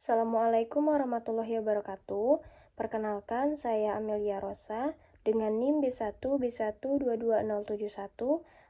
Assalamualaikum warahmatullahi wabarakatuh. Perkenalkan, saya Amelia Rosa dengan NIM B1B1222071,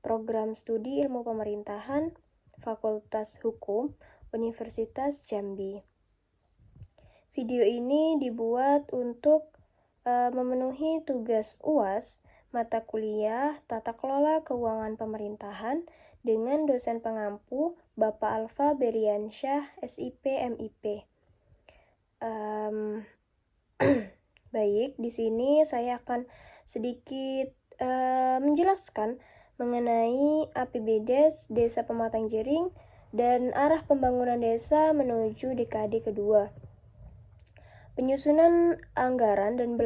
Program Studi Ilmu Pemerintahan, Fakultas Hukum, Universitas Jambi. Video ini dibuat untuk memenuhi tugas UAS mata kuliah Tata Kelola Keuangan Pemerintahan dengan dosen pengampu Bapak Alfa Beriansyah, SIP MIP. Baik, di sini saya akan sedikit menjelaskan mengenai APBDes Desa Pematang Jering dan arah pembangunan desa menuju dekade kedua. Penyusunan anggaran dan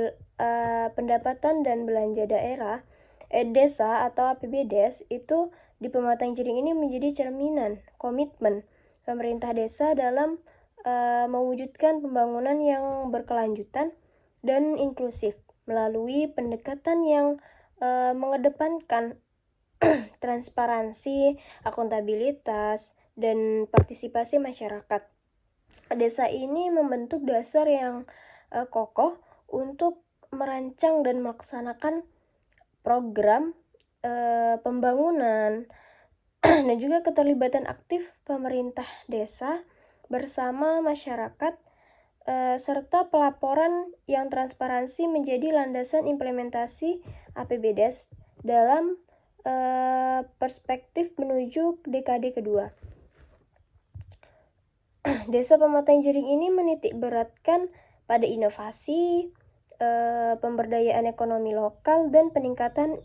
pendapatan dan belanja daerah desa atau APBDes itu di Pematang Jering ini menjadi cerminan komitmen pemerintah desa dalam mewujudkan pembangunan yang berkelanjutan dan inklusif melalui pendekatan yang mengedepankan transparansi, akuntabilitas, dan partisipasi masyarakat. Desa ini membentuk dasar yang kokoh untuk merancang dan melaksanakan program pembangunan dan juga keterlibatan aktif pemerintah desa bersama masyarakat serta pelaporan yang transparansi menjadi landasan implementasi APBDes dalam perspektif menuju dekade kedua. Desa Pematang Jering ini menitik beratkan pada inovasi, pemberdayaan ekonomi lokal, dan peningkatan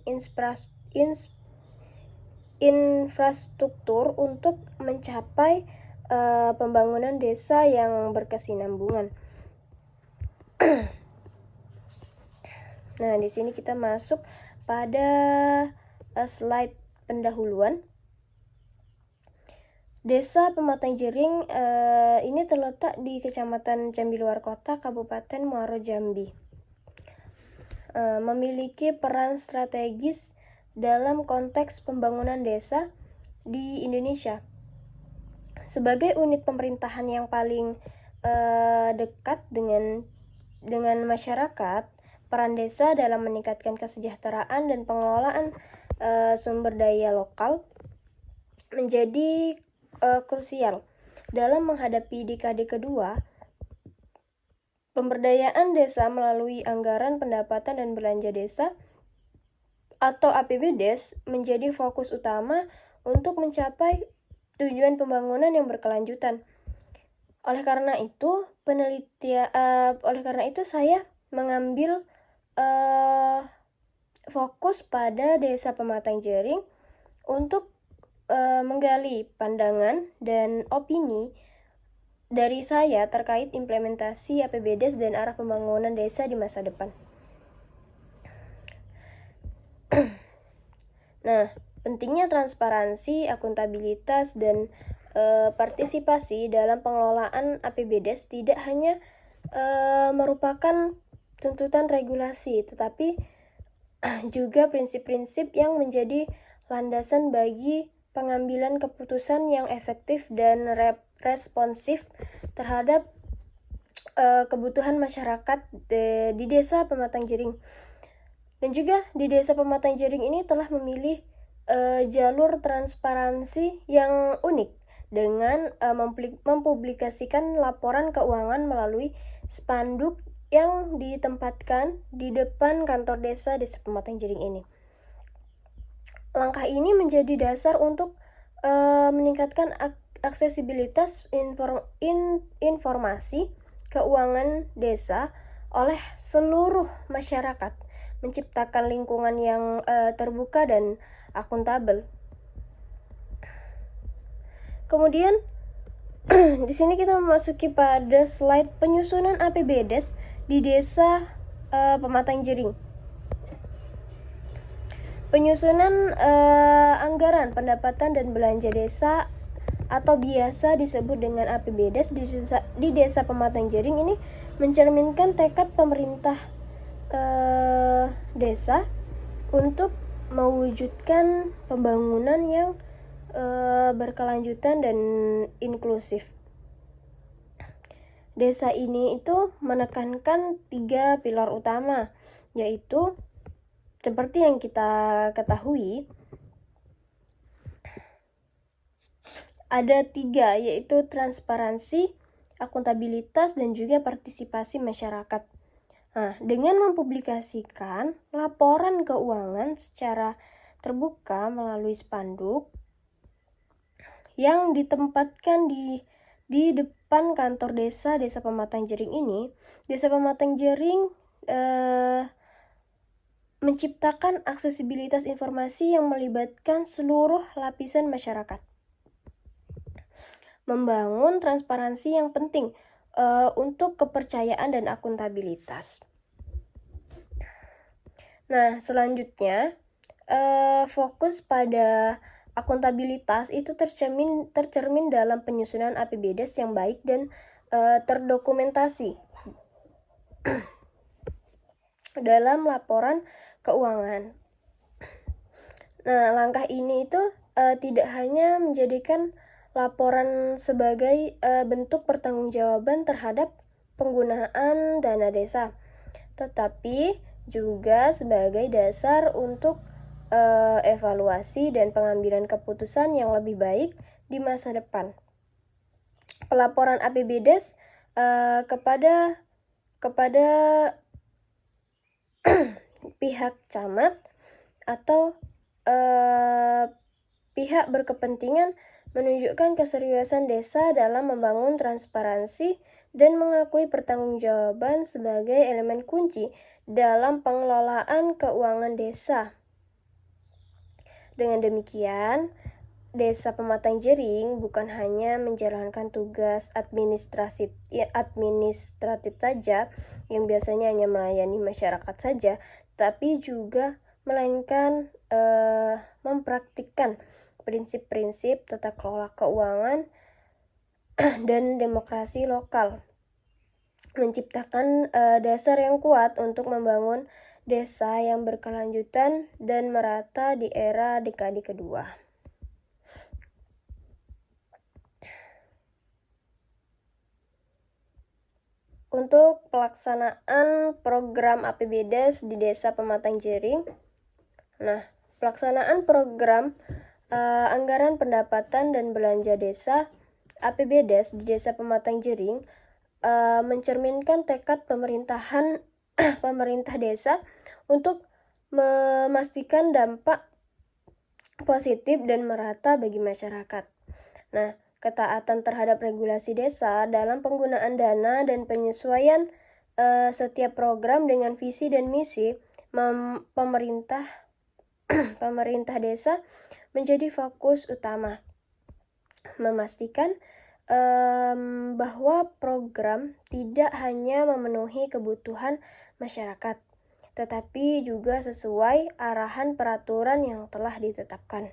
infrastruktur untuk mencapai pembangunan desa yang berkesinambungan. Nah, di sini kita masuk pada slide pendahuluan. Desa Pematang Jering ini terletak di Kecamatan Jambi Luar Kota, Kabupaten Muaro Jambi. Memiliki peran strategis dalam konteks pembangunan desa di Indonesia. Sebagai unit pemerintahan yang paling dekat dengan masyarakat, peran desa dalam meningkatkan kesejahteraan dan pengelolaan sumber daya lokal menjadi krusial dalam menghadapi dekade kedua. Pemberdayaan desa melalui anggaran pendapatan dan belanja desa atau APBDes menjadi fokus utama untuk mencapai tujuan pembangunan yang berkelanjutan. Oleh karena itu saya mengambil fokus pada Desa Pematang Jering untuk menggali pandangan dan opini dari saya terkait implementasi APBDes dan arah pembangunan desa di masa depan. Nah, pentingnya transparansi, akuntabilitas, dan partisipasi dalam pengelolaan APBDes tidak hanya merupakan tuntutan regulasi, tetapi juga prinsip-prinsip yang menjadi landasan bagi pengambilan keputusan yang efektif dan responsif terhadap kebutuhan masyarakat di Desa Pematang Jering. Dan juga di Desa Pematang Jering ini telah memilih jalur transparansi yang unik dengan mempublikasikan laporan keuangan melalui spanduk yang ditempatkan di depan kantor Desa Pematang Jering ini. Langkah ini menjadi dasar untuk meningkatkan aksesibilitas informasi keuangan desa oleh seluruh masyarakat, menciptakan lingkungan yang terbuka dan akuntabel. Kemudian di sini kita memasuki pada slide penyusunan APBDes di Desa Pematang Jering. Penyusunan anggaran pendapatan dan belanja desa atau biasa disebut dengan APBDes di Desa Pematang Jering ini mencerminkan tekad pemerintah desa untuk mewujudkan pembangunan yang berkelanjutan dan inklusif. desa ini itu menekankan 3 pilar utama, yaitu seperti yang kita ketahui ada 3, yaitu transparansi, akuntabilitas, dan juga partisipasi masyarakat. Nah, dengan mempublikasikan laporan keuangan secara terbuka melalui spanduk yang ditempatkan di depan kantor desa Pematang Jering ini, Desa Pematang Jering menciptakan aksesibilitas informasi yang melibatkan seluruh lapisan masyarakat. Membangun transparansi yang penting untuk kepercayaan dan akuntabilitas. Nah, selanjutnya fokus pada akuntabilitas itu tercermin dalam penyusunan APBDes yang baik dan terdokumentasi dalam laporan keuangan. Nah, langkah ini itu tidak hanya menjadikan laporan sebagai bentuk pertanggungjawaban terhadap penggunaan dana desa, tetapi juga sebagai dasar untuk evaluasi dan pengambilan keputusan yang lebih baik di masa depan. Pelaporan APBDes kepada pihak camat atau pihak berkepentingan menunjukkan keseriusan desa dalam membangun transparansi dan mengakui pertanggungjawaban sebagai elemen kunci dalam pengelolaan keuangan desa. Dengan demikian, Desa Pematang Jering bukan hanya menjalankan tugas administratif saja yang biasanya hanya melayani masyarakat saja, tapi juga melainkan mempraktikkan prinsip-prinsip tata kelola keuangan dan demokrasi lokal, menciptakan dasar yang kuat untuk membangun desa yang berkelanjutan dan merata di era dekade kedua. Untuk pelaksanaan program APBDes di Desa Pematang Jering, nah, pelaksanaan program anggaran pendapatan dan belanja desa APBDes di Desa Pematang Jering mencerminkan tekad pemerintah desa untuk memastikan dampak positif dan merata bagi masyarakat. Nah, ketaatan terhadap regulasi desa dalam penggunaan dana dan penyesuaian setiap program dengan visi dan misi pemerintah desa menjadi fokus utama. Memastikan bahwa program tidak hanya memenuhi kebutuhan masyarakat, tetapi juga sesuai arahan peraturan yang telah ditetapkan.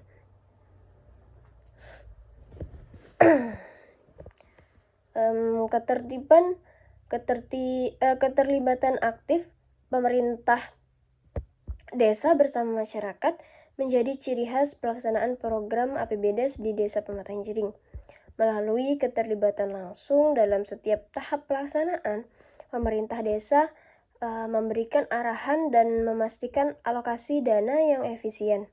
Keterlibatan aktif pemerintah desa bersama masyarakat menjadi ciri khas pelaksanaan program APBDes di Desa Pematang Jering. Melalui keterlibatan langsung dalam setiap tahap pelaksanaan, pemerintah desa memberikan arahan dan memastikan alokasi dana yang efisien.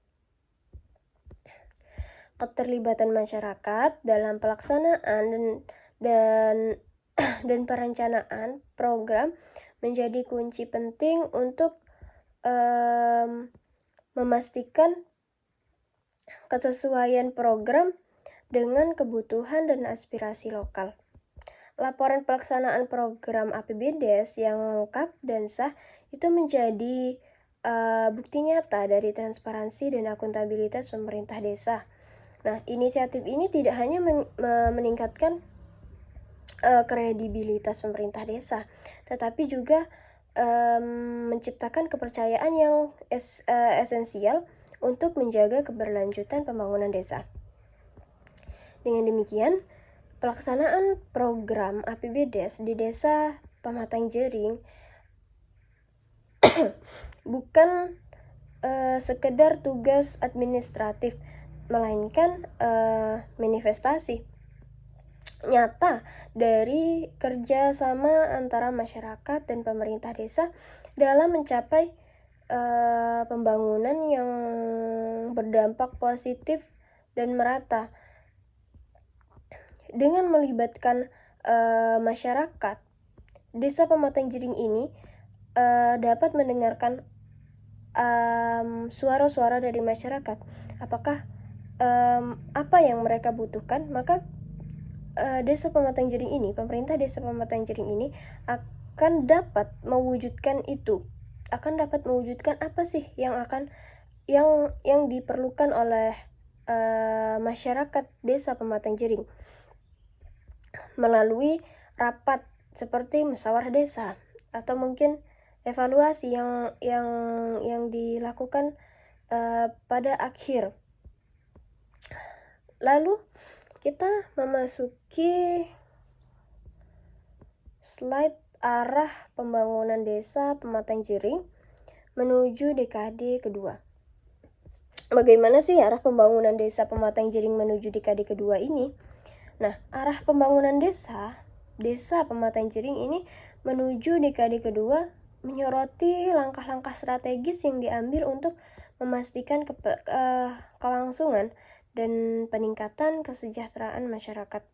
Keterlibatan masyarakat dalam pelaksanaan dan perencanaan program menjadi kunci penting untuk memastikan kesesuaian program dengan kebutuhan dan aspirasi lokal. Laporan pelaksanaan program APBDes yang lengkap dan sah itu menjadi bukti nyata dari transparansi dan akuntabilitas pemerintah desa. Nah, inisiatif ini tidak hanya meningkatkan kredibilitas pemerintah desa, tetapi juga menciptakan kepercayaan yang esensial untuk menjaga keberlanjutan pembangunan desa. Dengan demikian, pelaksanaan program APBDes di Desa Pematang Jering bukan sekedar tugas administratif, melainkan manifestasi nyata dari kerjasama antara masyarakat dan pemerintah desa dalam mencapai pembangunan yang berdampak positif dan merata. Dengan melibatkan masyarakat, Desa Pematang Jering ini dapat mendengarkan suara-suara dari masyarakat. Apakah apa yang mereka butuhkan? Maka Desa Pematang Jering ini, pemerintah Desa Pematang Jering ini akan dapat mewujudkan itu, akan dapat mewujudkan apa sih yang diperlukan oleh masyarakat Desa Pematang Jering melalui rapat seperti musyawarah desa atau mungkin evaluasi yang dilakukan pada akhir. Lalu kita memasuki slide arah pembangunan Desa Pematang Jering menuju dekade kedua. Bagaimana sih arah pembangunan Desa Pematang Jering menuju dekade kedua ini? Nah, arah pembangunan Desa Pematang Jering ini menuju dekade kedua menyoroti langkah-langkah strategis yang diambil untuk memastikan kelangsungan dan peningkatan kesejahteraan masyarakat.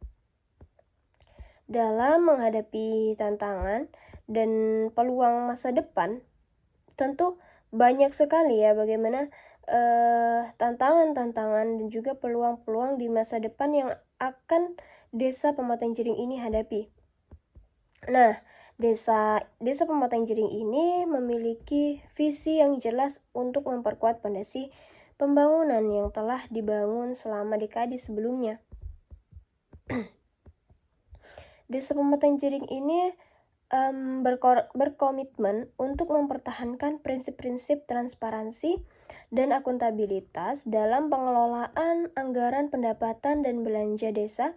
Dalam menghadapi tantangan dan peluang masa depan, tentu banyak sekali ya bagaimana tantangan-tantangan dan juga peluang-peluang di masa depan yang akan Desa Pematang Jering ini hadapi. Nah, Desa Pematang Jering ini memiliki visi yang jelas untuk memperkuat fondasi pembangunan yang telah dibangun selama dekade sebelumnya. Desa Pematang Jering ini berkomitmen untuk mempertahankan prinsip-prinsip transparansi dan akuntabilitas dalam pengelolaan anggaran pendapatan dan belanja desa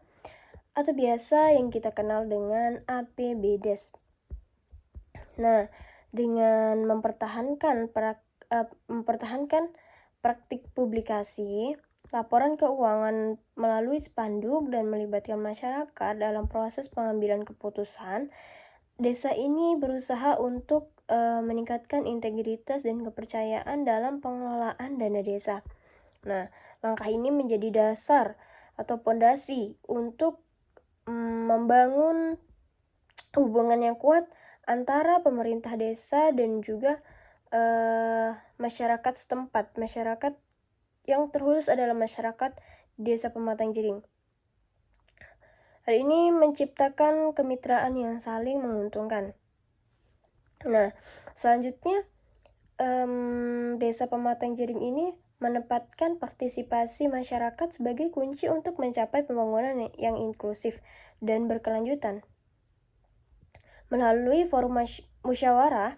atau biasa yang kita kenal dengan APBDes. Nah, dengan mempertahankan praktik publikasi, laporan keuangan melalui spanduk dan melibatkan masyarakat dalam proses pengambilan keputusan, desa ini berusaha untuk meningkatkan integritas dan kepercayaan dalam pengelolaan dana desa. Nah, langkah ini menjadi dasar atau fondasi untuk membangun hubungan yang kuat antara pemerintah desa dan juga masyarakat setempat. Masyarakat yang terkhusus adalah masyarakat Desa Pematang Jering. Hal ini menciptakan kemitraan yang saling menguntungkan. Nah, selanjutnya Desa Pematang Jering ini menempatkan partisipasi masyarakat sebagai kunci untuk mencapai pembangunan yang inklusif dan berkelanjutan. Melalui forum musyawarah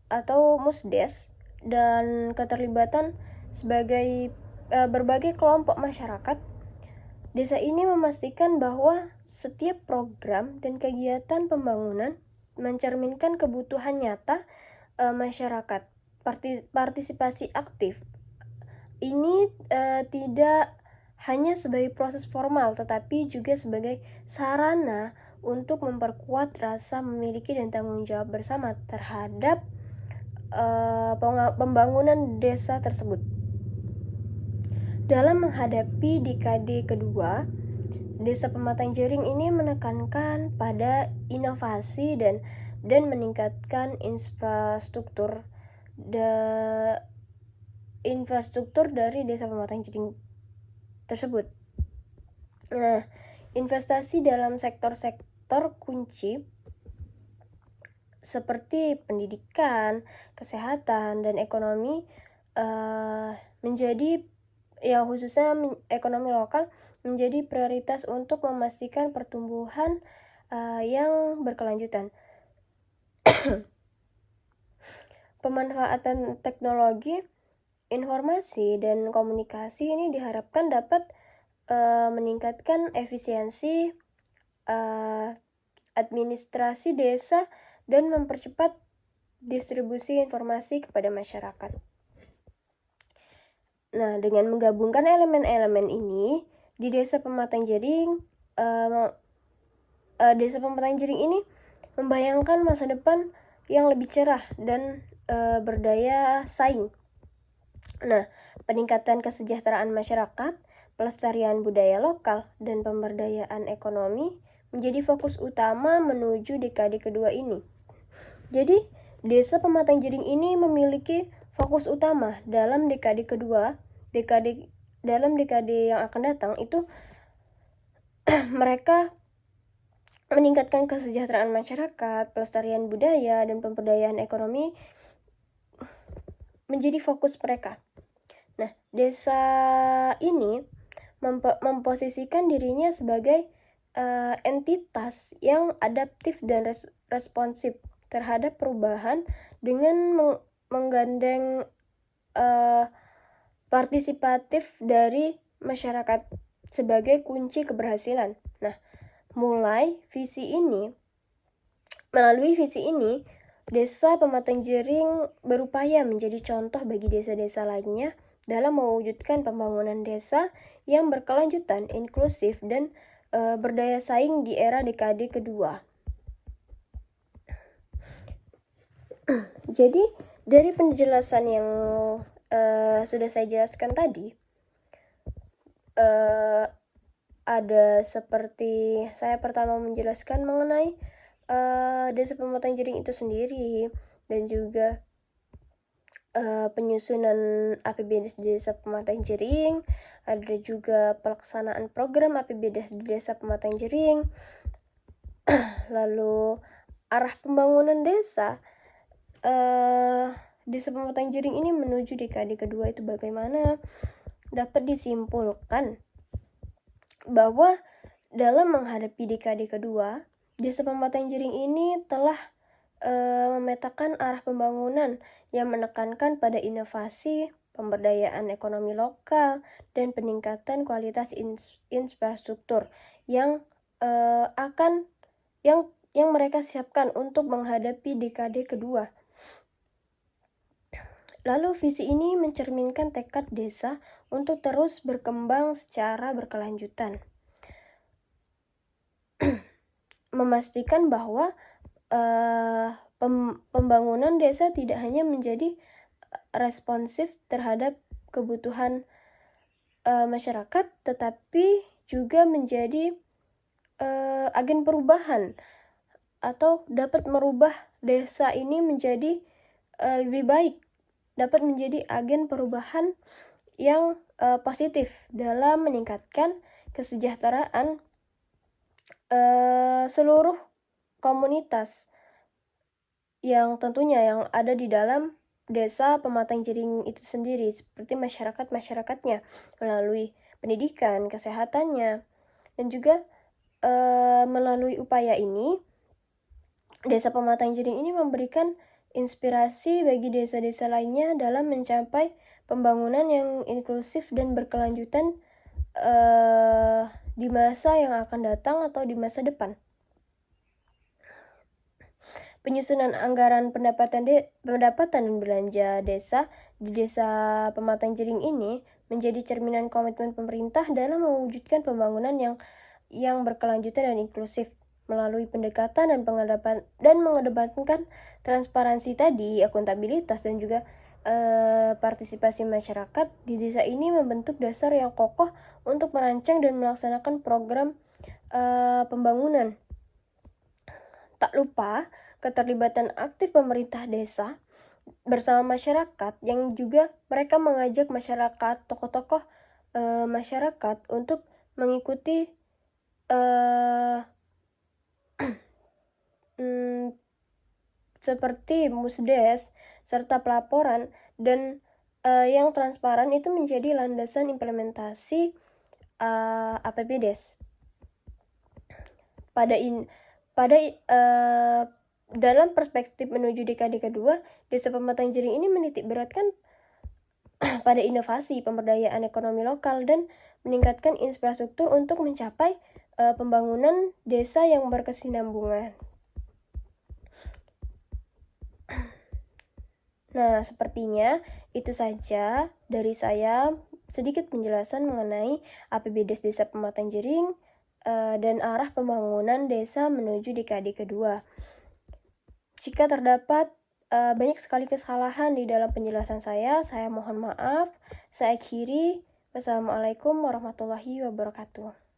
atau musdes dan keterlibatan sebagai berbagai kelompok masyarakat, desa ini memastikan bahwa setiap program dan kegiatan pembangunan mencerminkan kebutuhan nyata masyarakat. Partisipasi aktif ini tidak hanya sebagai proses formal, tetapi juga sebagai sarana untuk memperkuat rasa memiliki dan tanggung jawab bersama terhadap pembangunan desa tersebut. Dalam menghadapi dekade kedua, Desa Pematang Jering ini menekankan pada inovasi dan meningkatkan infrastruktur dari Desa Pematang Jering tersebut. Nah, investasi dalam sektor-sektor kunci seperti pendidikan, kesehatan, dan ekonomi menjadi khususnya ekonomi lokal menjadi prioritas untuk memastikan pertumbuhan yang berkelanjutan. Pemanfaatan teknologi, informasi, dan komunikasi ini diharapkan dapat meningkatkan efisiensi administrasi desa dan mempercepat distribusi informasi kepada masyarakat. Nah, dengan menggabungkan elemen-elemen ini, di Desa Pematang Jering Desa Pematang Jering ini membayangkan masa depan yang lebih cerah dan berdaya saing. Nah, peningkatan kesejahteraan masyarakat, pelestarian budaya lokal, dan pemberdayaan ekonomi menjadi fokus utama menuju dekade kedua ini. Jadi, Desa Pematang Jering ini memiliki fokus utama dalam dekade kedua, dalam dekade yang akan datang itu mereka meningkatkan kesejahteraan masyarakat, pelestarian budaya, dan pemberdayaan ekonomi menjadi fokus mereka. Nah, desa ini memposisikan dirinya sebagai entitas yang adaptif dan responsif terhadap perubahan dengan menggandeng partisipatif dari masyarakat sebagai kunci keberhasilan. Nah, melalui visi ini, Desa Pematang Jering berupaya menjadi contoh bagi desa-desa lainnya dalam mewujudkan pembangunan desa yang berkelanjutan, inklusif, dan berdaya saing di era dekade kedua. Jadi, dari penjelasan yang sudah saya jelaskan tadi, ada seperti saya pertama menjelaskan mengenai Desa Pematang Jering itu sendiri, dan juga penyusunan APBD di Desa Pematang Jering, ada juga pelaksanaan program APBD di Desa Pematang Jering, lalu arah pembangunan desa Desa Pematang Jering ini menuju dekade kedua itu bagaimana. Dapat disimpulkan bahwa dalam menghadapi dekade kedua, Desa Pematang Jering ini telah memetakan arah pembangunan yang menekankan pada inovasi, pemberdayaan ekonomi lokal, dan peningkatan kualitas infrastruktur yang mereka siapkan untuk menghadapi dekade kedua. Lalu visi ini mencerminkan tekad desa untuk terus berkembang secara berkelanjutan. Memastikan bahwa pembangunan desa tidak hanya menjadi responsif terhadap kebutuhan masyarakat, tetapi juga menjadi agen perubahan atau dapat merubah desa ini menjadi lebih baik, dapat menjadi agen perubahan yang positif dalam meningkatkan kesejahteraan seluruh komunitas yang tentunya yang ada di dalam Desa Pematang Jering itu sendiri, seperti masyarakatnya melalui pendidikan, kesehatannya, dan juga melalui upaya ini Desa Pematang Jering ini memberikan inspirasi bagi desa-desa lainnya dalam mencapai pembangunan yang inklusif dan berkelanjutan di masa yang akan datang atau di masa depan. Penyusunan anggaran pendapatan dan belanja desa di Desa Pematang Jering ini menjadi cerminan komitmen pemerintah dalam mewujudkan pembangunan yang berkelanjutan dan inklusif melalui pendekatan dan mengedepankan transparansi tadi, akuntabilitas, dan juga partisipasi masyarakat di desa ini membentuk dasar yang kokoh untuk merancang dan melaksanakan program pembangunan. Tak lupa keterlibatan aktif pemerintah desa bersama masyarakat, yang juga mereka mengajak masyarakat, tokoh-tokoh masyarakat untuk mengikuti seperti musdes serta pelaporan dan yang transparan itu menjadi landasan implementasi APBDes. Dalam perspektif menuju dekade kedua, Desa Pematang Jering ini menitik beratkan pada inovasi, pemberdayaan ekonomi lokal, dan meningkatkan infrastruktur untuk mencapai pembangunan desa yang berkesinambungan. Nah, sepertinya itu saja dari saya sedikit penjelasan mengenai APBDes Desa Pematang Jering. dan arah pembangunan desa menuju dekade kedua. Jika terdapat banyak sekali kesalahan di dalam penjelasan saya mohon maaf. Saya akhiri. Wassalamualaikum warahmatullahi wabarakatuh.